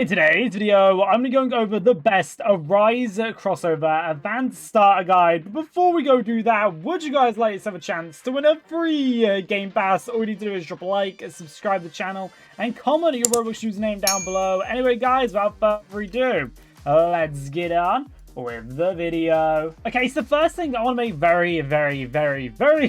In today's video, I'm going to be going over the best Arise crossover advanced starter guide. But before we go do that, would you guys like to have a chance to win a free Game Pass? All you need to do is drop a like, subscribe to the channel, and comment your Roblox username down below. Anyway, guys, without further ado, let's get on with the video. Okay, so the first thing I want to make very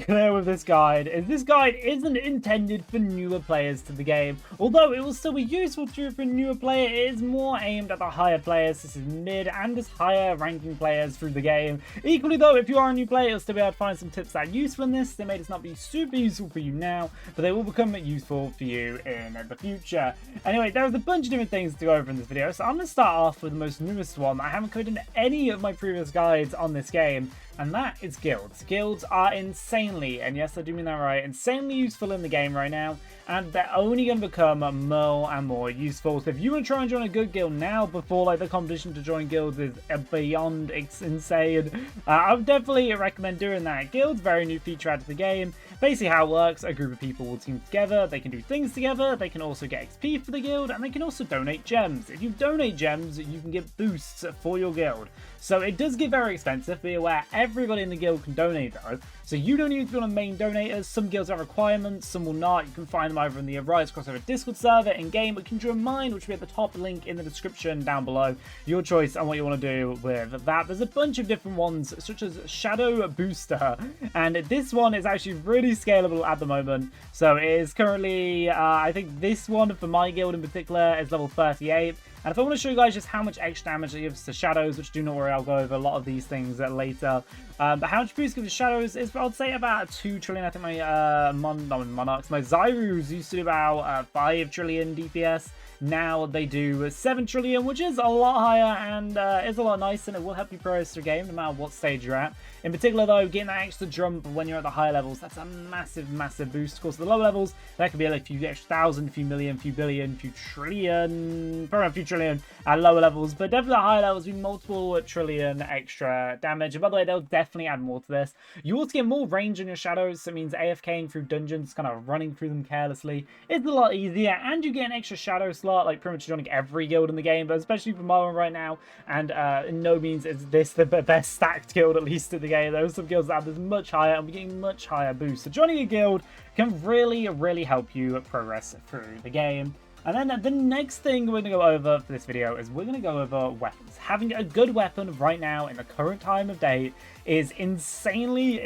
clear with this guide is this guide isn't intended for newer players to the game. Although it will still be useful to you for a newer player, it is more aimed at the higher players. This is mid and just higher ranking players through the game. Equally though, if you are a new player, you'll still be able to find some tips that are useful in this. They may just not be super useful for you now, but they will become useful for you in the future. Anyway, there's a bunch of different things to go over in this video, so I'm going to start off with the most newest one. I haven't covered in any of my previous guides on this game, and that is guilds. Guilds are insanely, and yes, I do mean that right, insanely useful in the game right now, and they're only going to become more and more useful. So if you want to try and join a good guild now, before like the competition to join guilds is beyond insane, I would definitely recommend doing that. Guilds, very new feature added to the game. Basically how it works, a group of people will team together, they can do things together, they can also get XP for the guild, and they can also donate gems. If you donate gems, you can get boosts for your guild. So it does get very expensive, be aware everybody in the guild can donate though. So you don't need to be on main donators. Some guilds have requirements, some will not. You can find them either in the Arise crossover Discord server, in-game, but you can join mine, which will be at the top link in the description down below. Your choice on what you want to do with that. There's a bunch of different ones, such as Shadow Booster, and this one is actually really scalable at the moment. So it is currently, I think this one for my guild in particular is level 38. And if I want to show you guys just how much extra damage it gives to shadows, which do not worry, I'll go over a lot of these things later. But how much boost gives to shadows is, I'd say, about 2 trillion. I think my Monarchs, my Zyrus used to do about 5 trillion DPS. Now they do 7 trillion, which is a lot higher and is a lot nicer, and it will help you progress through the game no matter what stage you're at. In particular though, getting that extra jump when you're at the higher levels, that's a massive boost. Of course, the lower levels, that could be like a few extra thousand, a few million, a few billion, a few trillion, probably a few trillion at lower levels, but definitely at higher levels, be multiple trillion extra damage. And by the way, they'll definitely add more to this. You also get more range on your shadows, so it means AFKing through dungeons, kind of running through them carelessly, is a lot easier, and you get an extra shadow slot, like pretty much joining every guild in the game, but especially for my one right now, and in no means is this the best stacked guild, at least in the game. There are some guilds that have this much higher, and we're getting much higher boosts. So joining a guild can really help you progress through the game. And then the next thing we're going to go over for this video is we're going to go over weapons. Having a good weapon right now in the current time of day is insanely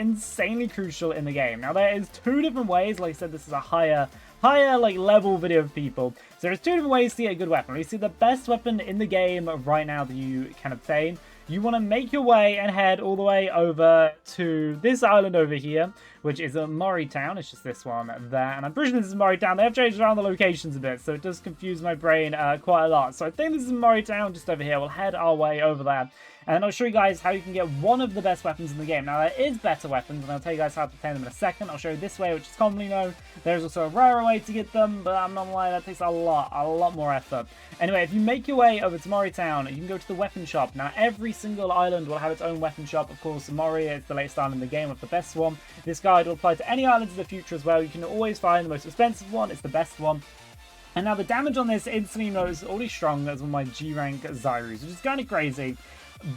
crucial in the game. Now there is two different ways. Like I said, this is a higher like level video of people. So there's two different ways to get a good weapon. You see the best weapon in the game right now that you can obtain. You want to make your way and head all the way over to this island over here, which is a Murray Town. It's just this one there, and I'm pretty sure this is Murray Town. They have changed around the locations a bit, so it does confuse my brain quite a lot. So I think this is Murray Town just over here. We'll head our way over there, and I'll show you guys how you can get one of the best weapons in the game. Now, there is better weapons, and I'll tell you guys how to obtain them in a second. I'll show you this way, which is commonly known. There's also a rarer way to get them, but I'm not gonna lie, that takes a lot more effort. Anyway, if you make your way over to Murray Town, you can go to the weapon shop. Now, every single island will have its own weapon shop. Of course, Murray is the latest island in the game with the best one. This guide will apply to any islands in the future as well. You can always find the most expensive one. It's the best one. And now the damage on this instantly knows already strong as one of my G rank Zyrus, which is kind of crazy.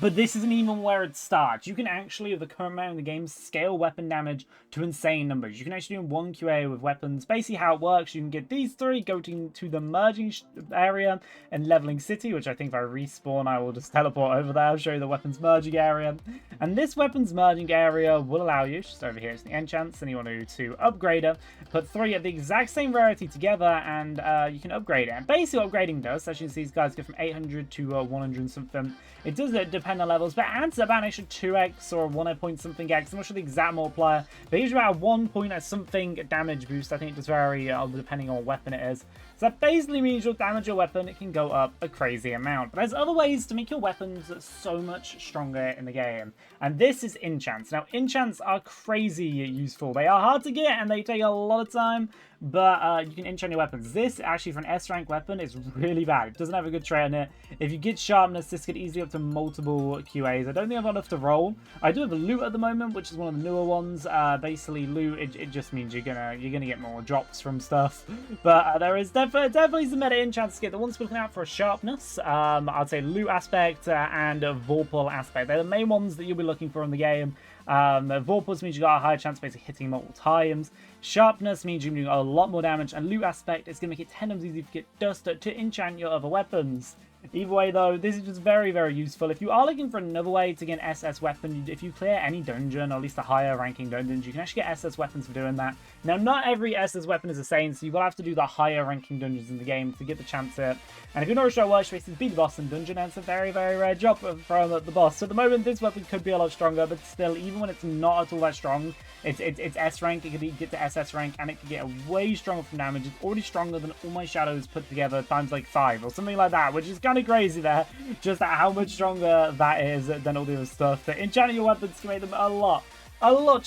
But this isn't even where it starts. You can actually, with the current amount in the game, scale weapon damage to insane numbers. You can actually do 1 QA with weapons. Basically how it works, you can get these three, go to the merging area and leveling city, which I think if I respawn, I will just teleport over there. I'll show you the weapons merging area. And this weapons merging area will allow you, just over here, it's the enchants, and you want to upgrade it. Put three of the exact same rarity together, and you can upgrade it. And basically what upgrading does, as you can see, these guys go from 800 to 100 and something. It does depend on levels, but it adds about an extra 2x or 1 point something x. I'm not sure the exact multiplier, but it's about a 1 point something damage boost. I think it does vary depending on what weapon it is. So that basically means you'll damage your weapon, it can go up a crazy amount. But there's other ways to make your weapons so much stronger in the game. And this is enchants. Now, enchants are crazy useful. They are hard to get and they take a lot of time, but you can enchant your weapons. This, actually, for an S rank weapon, is really bad. It doesn't have a good trait on it. If you get sharpness, this could easily up to multiple QAs. I don't think I've got enough to roll. I do have a loot at the moment, which is one of the newer ones. Basically, loot, it just means you're gonna get more drops from stuff. But there is definitely definitely some meta enchants to get. The ones we're looking out for sharpness, I'd say loot aspect and vorpal aspect. They're the main ones that you'll be looking for in the game. Vorpals means you got a higher chance of basically hitting multiple times. Sharpness means you're doing a lot more damage, and loot aspect is going to make it 10 times easier to get dust to enchant your other weapons. Either way, though, this is just very, very useful. If you are looking for another way to get an SS weapon, if you clear any dungeon, or at least the higher ranking dungeons, you can actually get SS weapons for doing that. Now, not every SS weapon is the same, so you will have to do the higher ranking dungeons in the game to get the chance to it. And if you're not sure how it works, you basically beat the boss in dungeon, and it's a very, very rare job from the boss. So at the moment, this weapon could be a lot stronger, but still, even when it's not at all that strong, it's S rank, it can get to SS rank, and it can get way stronger from damage. It's already stronger than all my shadows put together times like 5 or something like that, which is kind of crazy there, just how much stronger that is than all the other stuff. But enchanting your weapons can make them a lot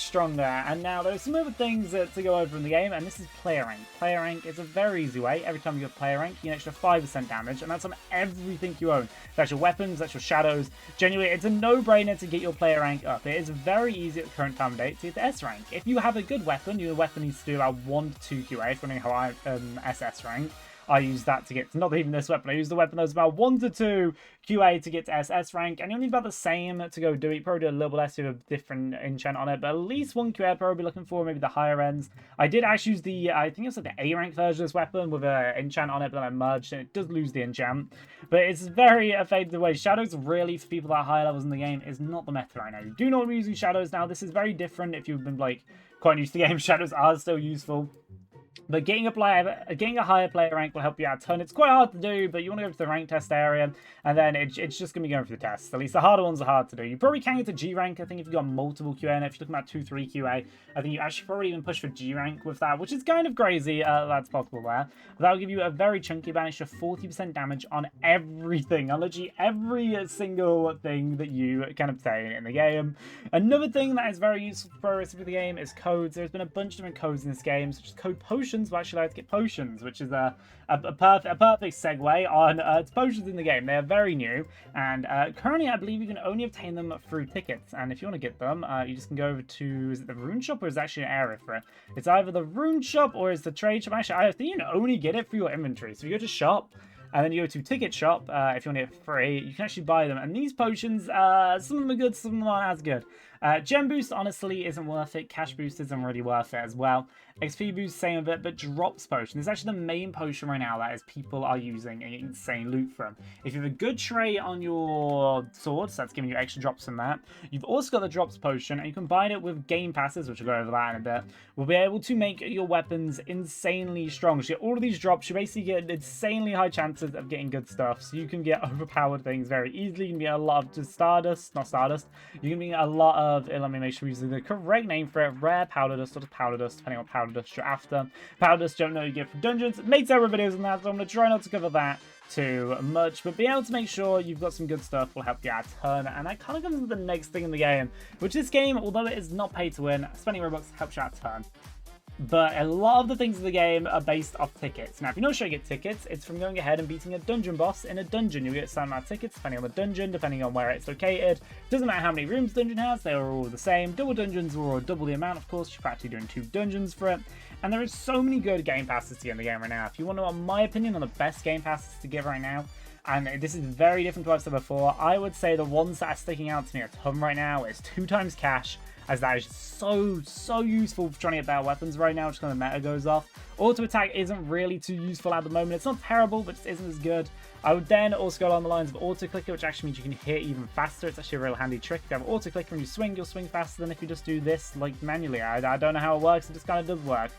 stronger. And now there's some other things to go over in the game, and this is player rank. Player rank is a very easy way. Every time you get player rank, you get an extra 5% damage, and that's on everything you own. That's your weapons, that's your shadows. Genuinely, it's a no-brainer to get your player rank up. It is very easy at the current time of day to get the S rank. If you have a good weapon, your weapon needs to do about 1 to 2 QA, if you're wondering how I SS rank. I use that to get, not even this weapon, I use the weapon that was about 1 to 2 QA to get to SS rank, and you'll need about the same to go do it. You probably do a little bit less with a different enchant on it, but at least 1 QA I'd probably be looking for, maybe the higher ends. I did actually use the, I think it's like the A rank version of this weapon with an enchant on it, but then I merged, and it does lose the enchant. But it's very effective way. Shadows really, for people that are higher levels in the game, is not the method right now. You do not be using shadows now. This is very different if you've been like quite used to the game. Shadows are still useful. But getting a higher player rank will help you out a ton. It's quite hard to do, but you want to go to the rank test area, and then it's just going to be going for the tests. At least the harder ones are hard to do. You probably can get to G rank, I think, if you've got multiple QA, and if you're looking at 2-3 QA, I think you actually probably even push for G rank with that, which is kind of crazy. That's possible there. But that'll give you a very chunky banish of 40% damage on everything, on literally every single thing that you can obtain in the game. Another thing that is very useful for progress with the game is codes. There's been a bunch of different codes in this game, such as code potions. Will actually like to get potions, which is a perfect segue on potions in the game. They are very new, and currently I believe you can only obtain them through tickets. And if you want to get them, you just can go over to, is it the rune shop, or is it actually an area for it? It's either the rune shop or it's the trade shop. Actually, I think you can only get it through your inventory. So you go to shop, and then you go to ticket shop. If you want to get it free, you can actually buy them. And these potions, some of them are good, some of them aren't as good. Gem boost honestly isn't worth it. Cash boost isn't really worth it as well. XP boost, same of it, but drops potion is actually the main potion right now that is people are using and insane loot from. If you have a good trait on your sword, so that's giving you extra drops from that. You've also got the drops potion, and you combine it with game passes, which we'll go over that in a bit. We'll be able to make your weapons insanely strong. So you get all of these drops, you basically get insanely high chances of getting good stuff. So you can get overpowered things very easily. You can get a lot of stardust, not stardust. You can get a lot of, let me make sure we're using the correct name for it, rare powder dust, or just powder dust, depending on powder dust you're after. Powder dust, don't know you get from dungeons. It makes several videos on that, so I'm going to try not to cover that too much, but being able to make sure you've got some good stuff will help you out a ton. And that kind of comes to the next thing in the game, which this game, although it is not pay to win, spending Robux helps you out a ton. But a lot of the things in the game are based off tickets. Now, if you're not sure you get tickets, it's from going ahead and beating a dungeon boss in a dungeon. You'll get a certain amount of tickets depending on the dungeon, depending on where it's located. Doesn't matter how many rooms the dungeon has, they are all the same. Double dungeons are all double the amount, of course. You're practically doing 2 dungeons for it. And there is so many good game passes to get in the game right now. If you want to know my opinion on the best game passes to give right now, and this is very different to what I've said before, I would say the ones that are sticking out to me a ton right now is 2 times cash, as that is so useful for trying to get better weapons right now, just when the meta goes off. Auto attack isn't really too useful at the moment. It's not terrible, but it isn't as good. I would then also go along the lines of auto clicker, which actually means you can hit even faster. It's actually a real handy trick. If you have auto clicker and you swing, you'll swing faster than if you just do this like manually. I don't know how it works. It just kind of does work.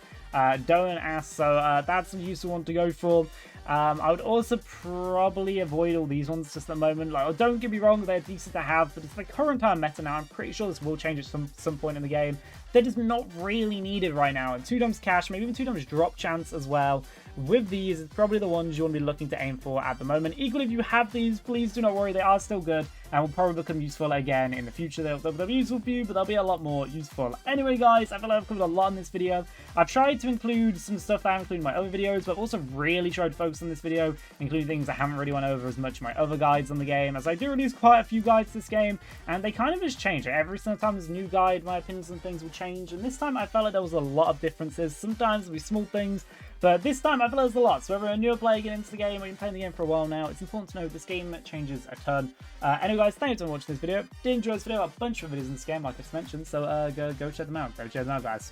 Don't ask, so that's a useful one to go for. I would also probably avoid all these ones just at the moment. Like, don't get me wrong, they're decent to have, but it's the current time meta now. I'm pretty sure this will change at some point in the game. They're just not really needed right now. And 2 times cash, maybe even 2 times drop chance as well. With these, it's probably the ones you want to be looking to aim for at the moment. Equally, if you have these, please do not worry, they are still good and will probably become useful again in the future. They'll be useful for you, but they'll be a lot more useful. Anyway, guys, I feel like I've covered a lot in this video. I've tried to include some stuff that I include in my other videos, but I've also really tried to focus on this video, including things I haven't really went over as much in my other guides on the game, as I do release quite a few guides to this game, and they kind of just change. Every single time there's a new guide, my opinions on things will change, and this time I felt like there was a lot of differences. Sometimes it'll be small things, But this time I feel there's a lot. So whether you're a newer player getting into the game or you've been playing the game for a while now, it's important to know this game changes a ton. Anyway guys, thank you for watching this video. Did enjoy this video, a bunch of videos in this game like I just mentioned, so go check them out. Go check them out guys.